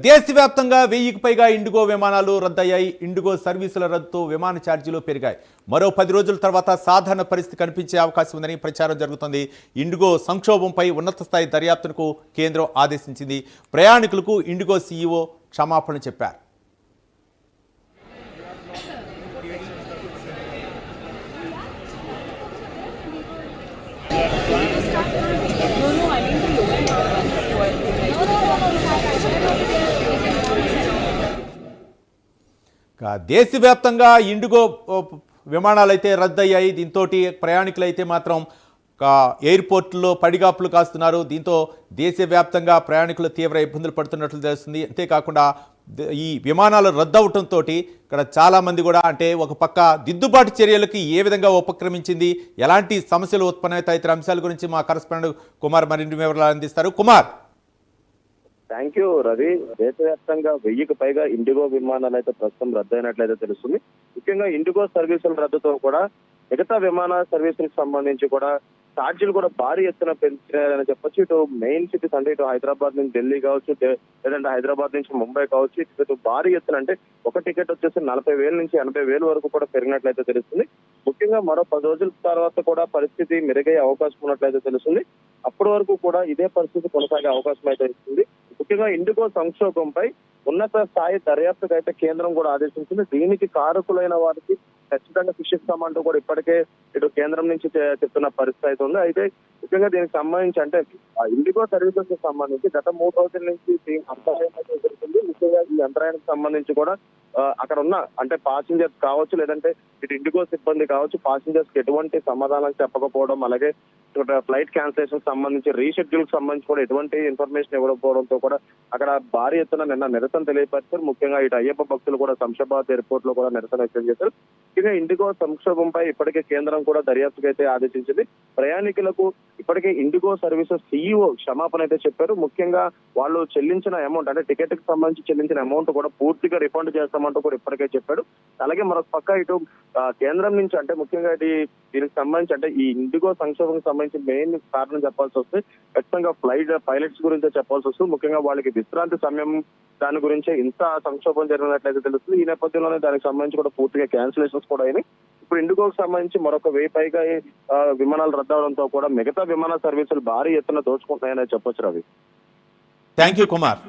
దేశవ్యాప్తంగా 1000కి పైగా ఇండిగో విమానాలు రద్దయ్యాయి. ఇండిగో సర్వీసుల రద్దుతో విమాన ఛార్జీలు పెరిగాయి. మరో 10 రోజుల తర్వాత సాధారణ పరిస్థితి కనిపించే అవకాశం ఉందని ప్రచారం జరుగుతోంది. ఇండిగో సంక్షోభంపై ఉన్నత స్థాయి దర్యాప్తునకు కేంద్రం ఆదేశించింది. ప్రయాణికులకు ఇండిగో సీఈఓ క్షమాపణ చెప్పారు. దేశవ్యాప్తంగా ఇండిగో విమానాలు అయితే రద్దయ్యాయి. దీంతో ప్రయాణికులైతే మాత్రం ఎయిర్పోర్ట్లో పడిగాపులు కాస్తున్నారు. దీంతో దేశవ్యాప్తంగా ప్రయాణికులు తీవ్ర ఇబ్బందులు పడుతున్నట్లు తెలుస్తుంది. అంతేకాకుండా ఈ విమానాలు రద్దవటంతో ఇక్కడ చాలామంది కూడా అంటే ఒక పక్క దిద్దుబాటు చర్యలకి ఏ విధంగా ఉపక్రమించింది, ఎలాంటి సమస్యలు ఉత్పన్నమవుతాయి తదితర అంశాల గురించి మా కరెస్పాండెంట్ కుమార్ మరిన్ని వివరాలు అందిస్తారు. కుమార్. Thank you Ravi. దేశవ్యాప్తంగా 1000కి పైగా ఇండిగో విమానాలు అయితే ప్రస్తుతం రద్దయినట్లయితే తెలుస్తుంది. ముఖ్యంగా ఇండిగో సర్వీసుల రద్దుతో కూడా మిగతా విమాన సర్వీసులకు సంబంధించి కూడా ఛార్జీలు కూడా భారీ ఎత్తున పెంచారని చెప్పొచ్చు. ఇటు మెయిన్ సిటీస్ అంటే ఇటు హైదరాబాద్ నుంచి ఢిల్లీ కావచ్చు, లేదంటే హైదరాబాద్ నుంచి ముంబై కావచ్చు, ఇటు భారీ ఎత్తున అంటే ఒక టికెట్ వచ్చేసి 40,000 నుంచి 80,000 వరకు కూడా పెరిగినట్లయితే తెలుస్తుంది. ముఖ్యంగా మరో 10 రోజుల తర్వాత కూడా పరిస్థితి మెరుగయ్యే అవకాశం ఉన్నట్లయితే తెలుస్తుంది. అప్పటి వరకు కూడా ఇదే పరిస్థితి కొనసాగే అవకాశం అయితే ఇస్తుంది. ముఖ్యంగా ఇండిగో సంక్షోభంపై ఉన్నత స్థాయి దర్యాప్తుకు అయితే కేంద్రం కూడా ఆదేశించింది. దీనికి కారకులైన వారికి ఖచ్చితంగా శిక్షిస్తామంటూ కూడా ఇప్పటికే ఇటు కేంద్రం నుంచి చెప్తున్న పరిస్థితి అయితే ఉంది. అయితే ముఖ్యంగా దీనికి సంబంధించి అంటే ఇండిగో సర్వీసెస్ కి సంబంధించి గత 3 రోజుల నుంచి అంతరాయం అయితే ఎదుర్కొంది. ముఖ్యంగా ఈ అంతరాయానికి సంబంధించి కూడా అక్కడ ఉన్న అంటే పాసింజర్స్ కావచ్చు, లేదంటే ఇటు ఇండిగో సిబ్బంది కావచ్చు, పాసింజర్స్ కి ఎటువంటి సమాధానం చెప్పకపోవడం, అలాగే ఫ్లైట్ క్యాన్సిలేషన్ సంబంధించి రీషెడ్యూల్ కి సంబంధించి కూడా ఎటువంటి ఇన్ఫర్మేషన్ ఇవ్వకపోవడంతో కూడా అక్కడ భారీ ఎత్తున నిన్న నిరసన తెలియపరిచారు. ముఖ్యంగా ఇటు అయ్యప్ప భక్తులు కూడా శంషాబాద్ ఎయిర్పోర్ట్ లో కూడా నిరసన వ్యక్తం చేశారు. ముఖ్యంగా ఇండిగో సంక్షోభంపై ఇప్పటికే కేంద్రం కూడా దర్యాప్తుకు అయితే ఆదేశించింది. ప్రయాణికులకు ఇప్పటికే ఇండిగో సర్వీసెస్ సీఈఓ క్షమాపణ అయితే చెప్పారు. ముఖ్యంగా వాళ్ళు చెల్లించిన అమౌంట్ అంటే టికెట్ కి సంబంధించి చెల్లించిన అమౌంట్ కూడా పూర్తిగా రిఫండ్ చేస్తామంటూ కూడా ఇప్పటికే చెప్పాడు. అలాగే మరొక పక్క ఇటు కేంద్రం నుంచి అంటే ముఖ్యంగా దీనికి సంబంధించి అంటే ఈ ఇండిగో సంక్షోభం సంబంధించి మెయిన్ కారణం చెప్పాల్సి వస్తే ఖచ్చితంగా ఫ్లైట్ పైలట్స్ గురించే చెప్పాల్సి వస్తుంది. ముఖ్యంగా వాళ్ళకి విశ్రాంతి సమయం దాని గురించే ఇంత సంక్షోభం జరిగినట్లయితే తెలుస్తుంది. ఈ నేపథ్యంలోనే దానికి సంబంధించి కూడా పూర్తిగా క్యాన్సిలేషన్స్ కూడా అయినాయి. ఇప్పుడు ఇండిగోకి సంబంధించి మరొక 1000 పైగా విమానాలు రద్దవడంతో కూడా మిగతా విమాన సర్వీసులు భారీ ఎత్తున దోచుకుంటున్నాయని చెప్పొచ్చు రవి. Thank you Kumar.